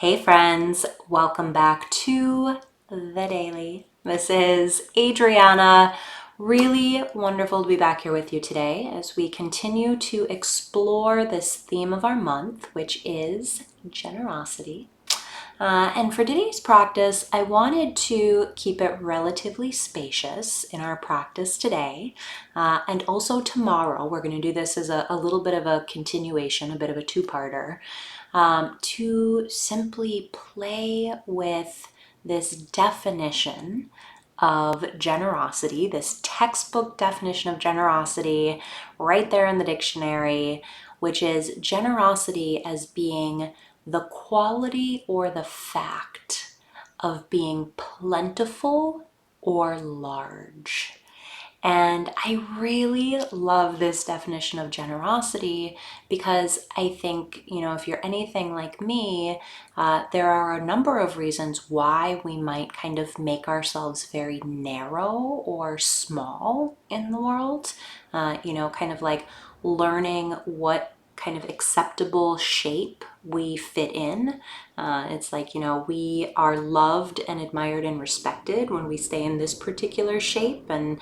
Hey friends, welcome back to The Daily. This is Adriana. Really wonderful to be back here with you today as we continue to explore this theme of our month, which is generosity. And for today's practice, I wanted to keep it relatively spacious in our practice today. And also tomorrow, we're going to do this as a little bit of a continuation, a bit of a two-parter, to simply play with this definition of generosity, this textbook definition of generosity right there in the dictionary, which is generosity as being the quality or the fact of being plentiful or large. And I really love this definition of generosity because I think, if you're anything like me, there are a number of reasons why we might kind of make ourselves very narrow or small in the world. Kind of like learning what kind of acceptable shape we fit in. It's like, we are loved and admired and respected when we stay in this particular shape, and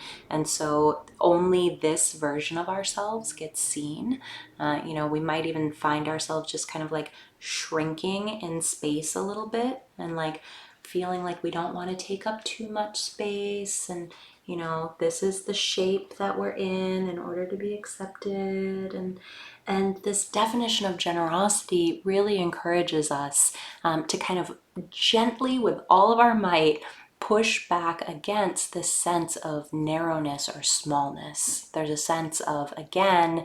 so only this version of ourselves gets seen. We might even find ourselves just kind of like shrinking in space a little bit and like feeling like we don't want to take up too much space, and this is the shape that we're in order to be accepted. And this definition of generosity really encourages us to kind of gently, with all of our might, push back against this sense of narrowness or smallness. There's a sense of, again,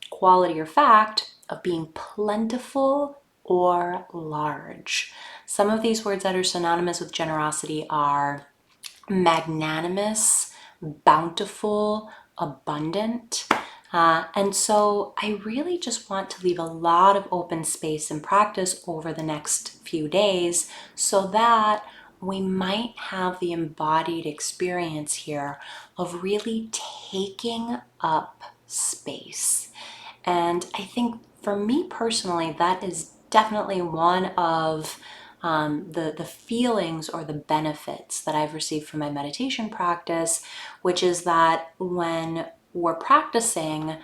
quality or fact of being plentiful or large. Some of these words that are synonymous with generosity are magnanimous, bountiful, abundant. And so I really just want to leave a lot of open space in practice over the next few days so that we might have the embodied experience here of really taking up space. And I think for me personally, that is definitely one of the feelings or the benefits that I've received from my meditation practice, which is that when we're practicing,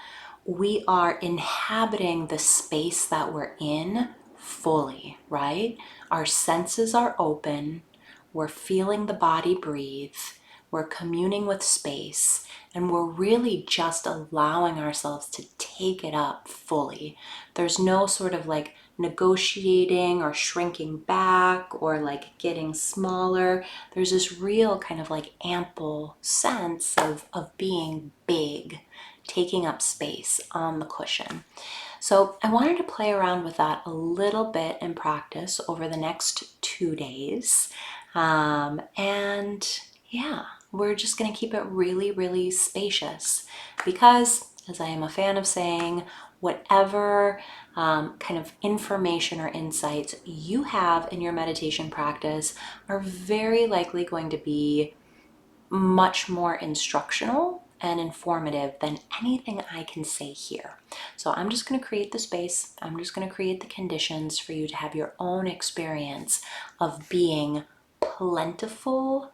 we are inhabiting the space that we're in fully, right? Our senses are open, we're feeling the body breathe, we're communing with space, and we're really just allowing ourselves to take it up fully. There's no sort of like negotiating or shrinking back or like getting smaller. There's this real kind of like ample sense of being big, taking up space on the cushion. So I wanted to play around with that a little bit in practice over the next 2 days. And yeah, we're just going to keep it really, really spacious because, as I am a fan of saying, whatever kind of information or insights you have in your meditation practice are very likely going to be much more instructional and informative than anything I can say here. So I'm just going to create the space. I'm just going to create the conditions for you to have your own experience of being plentiful,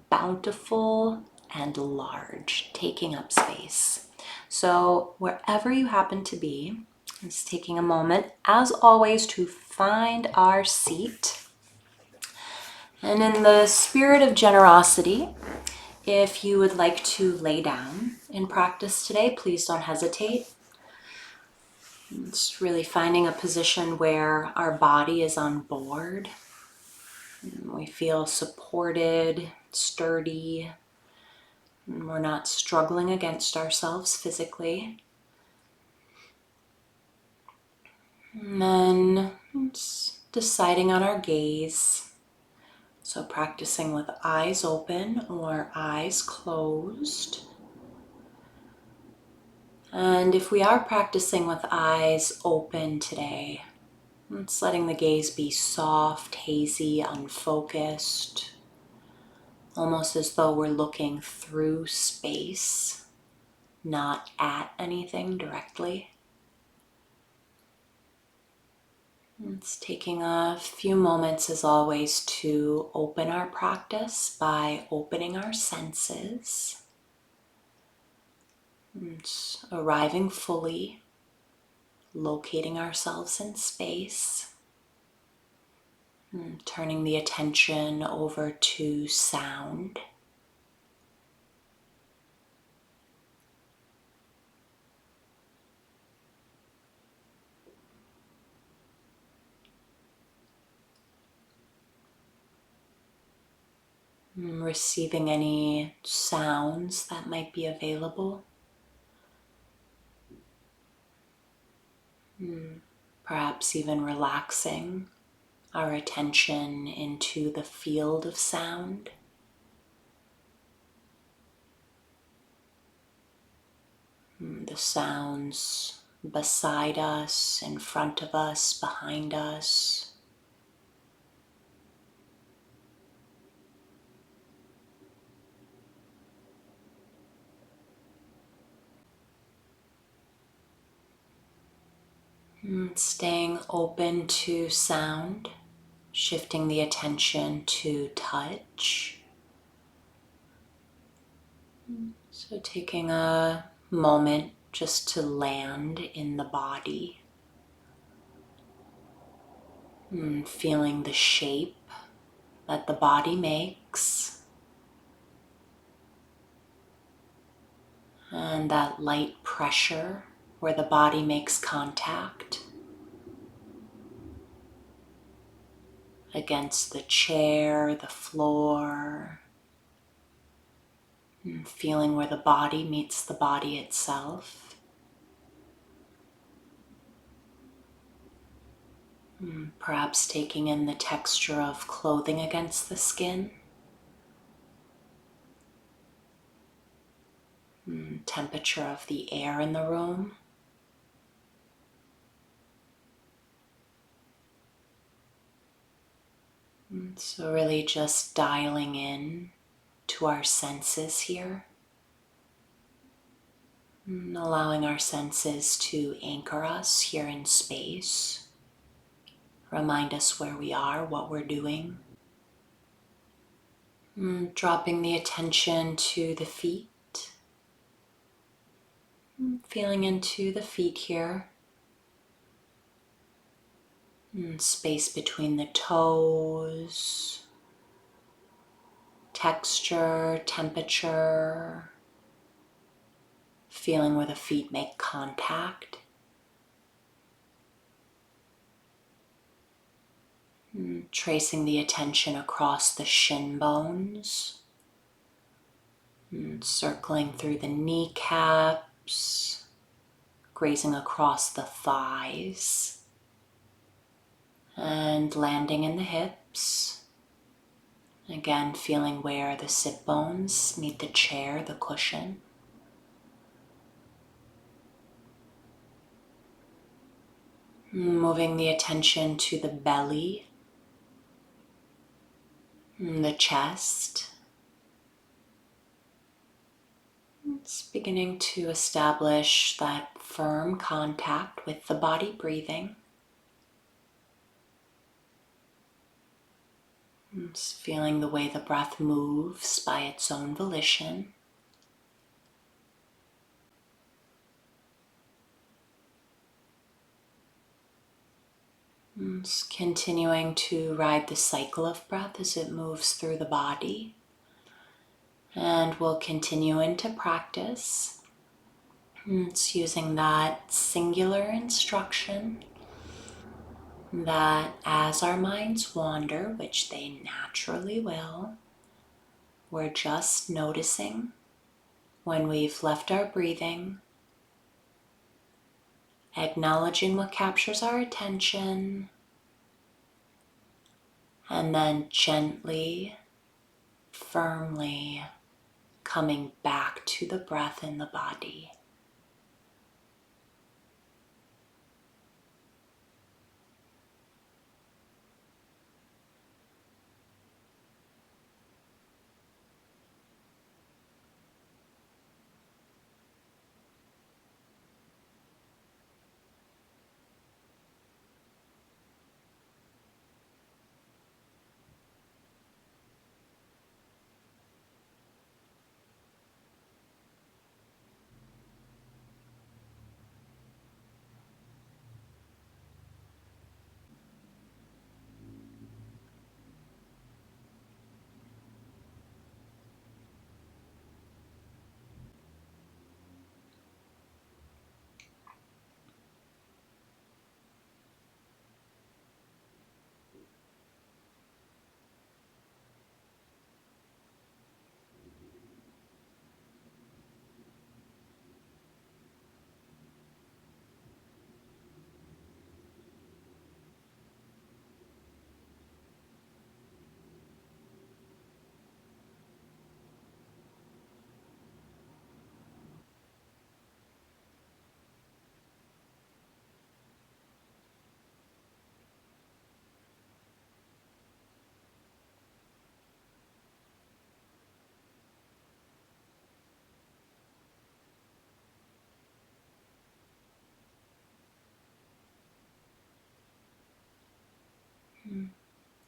bountiful, and large, taking up space. So wherever you happen to be, just taking a moment, as always, to find our seat. And in the spirit of generosity, if you would like to lay down in practice today, please don't hesitate. It's really finding a position where our body is on board. We feel supported, sturdy, and we're not struggling against ourselves physically. And then it's deciding on our gaze. So practicing with eyes open or eyes closed. And if we are practicing with eyes open today, it's letting the gaze be soft, hazy, unfocused, almost as though we're looking through space, not at anything directly. It's taking a few moments, as always, to open our practice by opening our senses. It's arriving fully, locating ourselves in space, and turning the attention over to sound. Receiving any sounds that might be available. Perhaps even relaxing our attention into the field of sound. The sounds beside us, in front of us, behind us. Staying open to sound, shifting the attention to touch. So taking a moment just to land in the body, feeling the shape that the body makes, and that light pressure where the body makes contact against the chair, the floor, feeling where the body meets the body itself. Perhaps taking in the texture of clothing against the skin, temperature of the air in the room. So really just dialing in to our senses here, allowing our senses to anchor us here in space, remind us where we are, what we're doing. Dropping the attention to the feet, feeling into the feet here, space between the toes, texture, temperature, feeling where the feet make contact. Tracing the attention across the shin bones, circling through the kneecaps, grazing across the thighs, and landing in the hips. Again, feeling where the sit bones meet the chair, the cushion. Moving the attention to the belly, the chest. It's beginning to establish that firm contact with the body breathing. Just feeling the way the breath moves by its own volition. Just continuing to ride the cycle of breath as it moves through the body. And we'll continue into practice. It's using that singular instruction that as our minds wander, which they naturally will, we're just noticing when we've left our breathing, acknowledging what captures our attention, and then gently, firmly coming back to the breath in the body.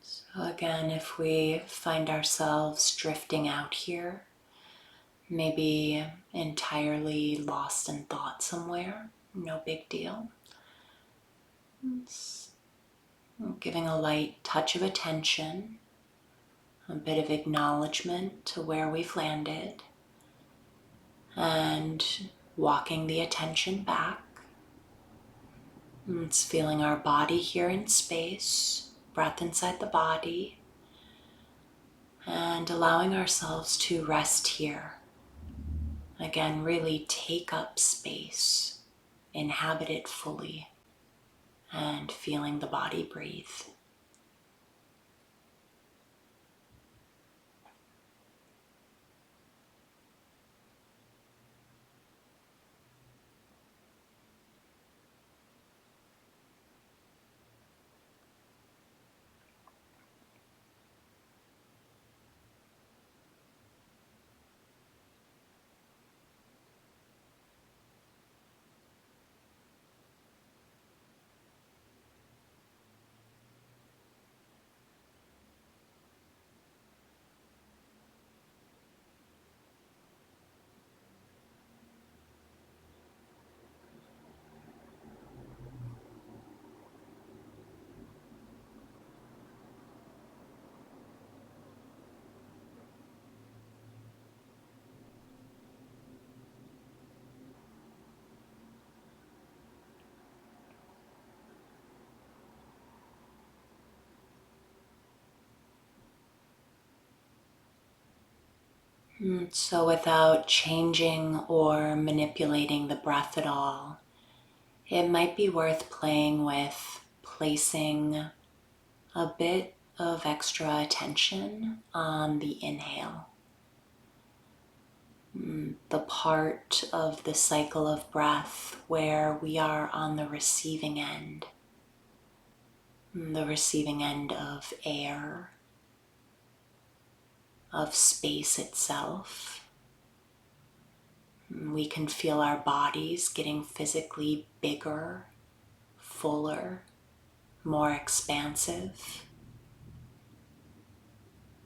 So again, if we find ourselves drifting out here, maybe entirely lost in thought somewhere, no big deal. It's giving a light touch of attention, a bit of acknowledgement to where we've landed, and walking the attention back. It's feeling our body here in space, breath inside the body, and allowing ourselves to rest here. Again, really take up space, inhabit it fully, and feeling the body breathe. So without changing or manipulating the breath at all, it might be worth playing with placing a bit of extra attention on the inhale. The part of the cycle of breath where we are on the receiving end of air, of space itself. We can feel our bodies getting physically bigger, fuller, more expansive,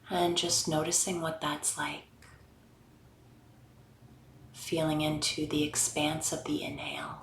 and just noticing what that's like. Feeling into the expanse of the inhale.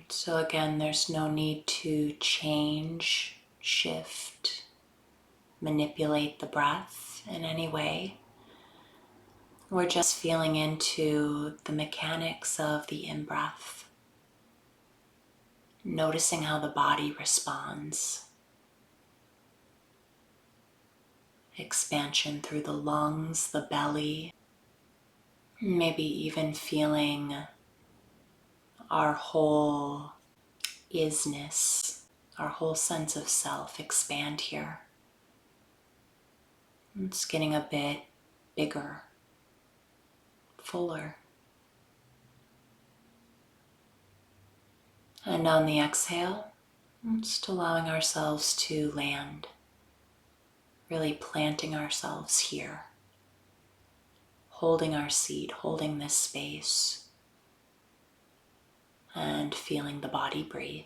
So again, there's no need to change, shift, manipulate the breath in any way. We're just feeling into the mechanics of the in-breath, noticing how the body responds. Expansion through the lungs, the belly, maybe even feeling our whole isness, our whole sense of self expand here. It's getting a bit bigger, fuller. And on the exhale, just allowing ourselves to land, really planting ourselves here, holding our seat, holding this space, and feeling the body breathe.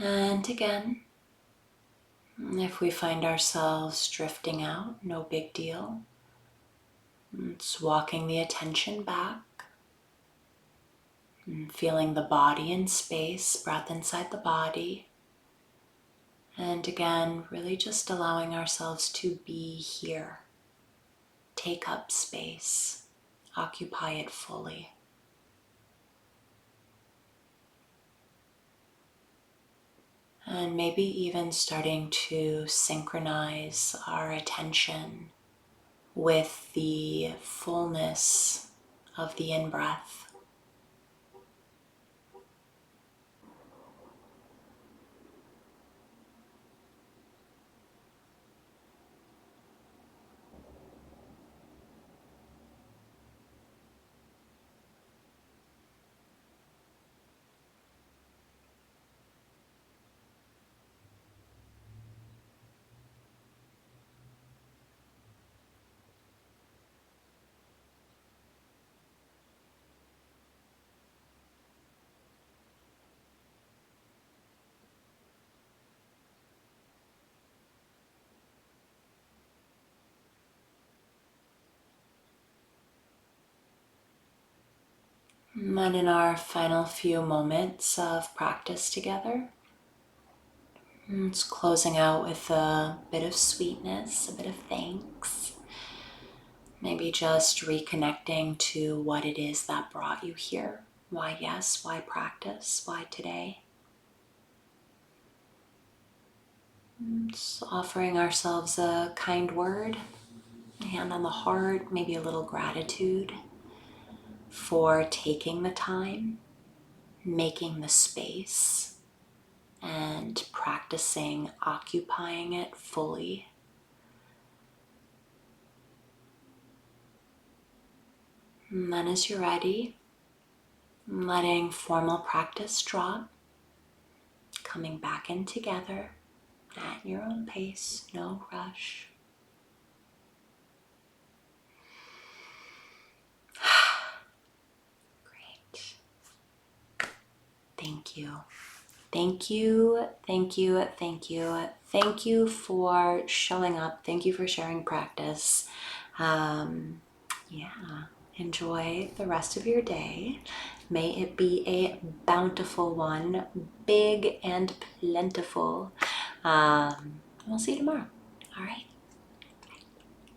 And again, if we find ourselves drifting out, no big deal. It's walking the attention back and feeling the body in space, breath inside the body. And again, really just allowing ourselves to be here, take up space, occupy it fully. And maybe even starting to synchronize our attention with the fullness of the in-breath. And in our final few moments of practice together, it's closing out with a bit of sweetness, a bit of thanks. Maybe just reconnecting to what it is that brought you here. Why yes, why practice, why today. Just offering ourselves a kind word, a hand on the heart, maybe a little gratitude for taking the time, making the space, and practicing occupying it fully. And then as you're ready, letting formal practice drop, coming back in together at your own pace, no rush. Great. Thank you. Thank you, thank you, thank you. Thank you for showing up. Thank you for sharing practice. Yeah, enjoy the rest of your day. May it be a bountiful one, big and plentiful. We'll see you tomorrow. All right.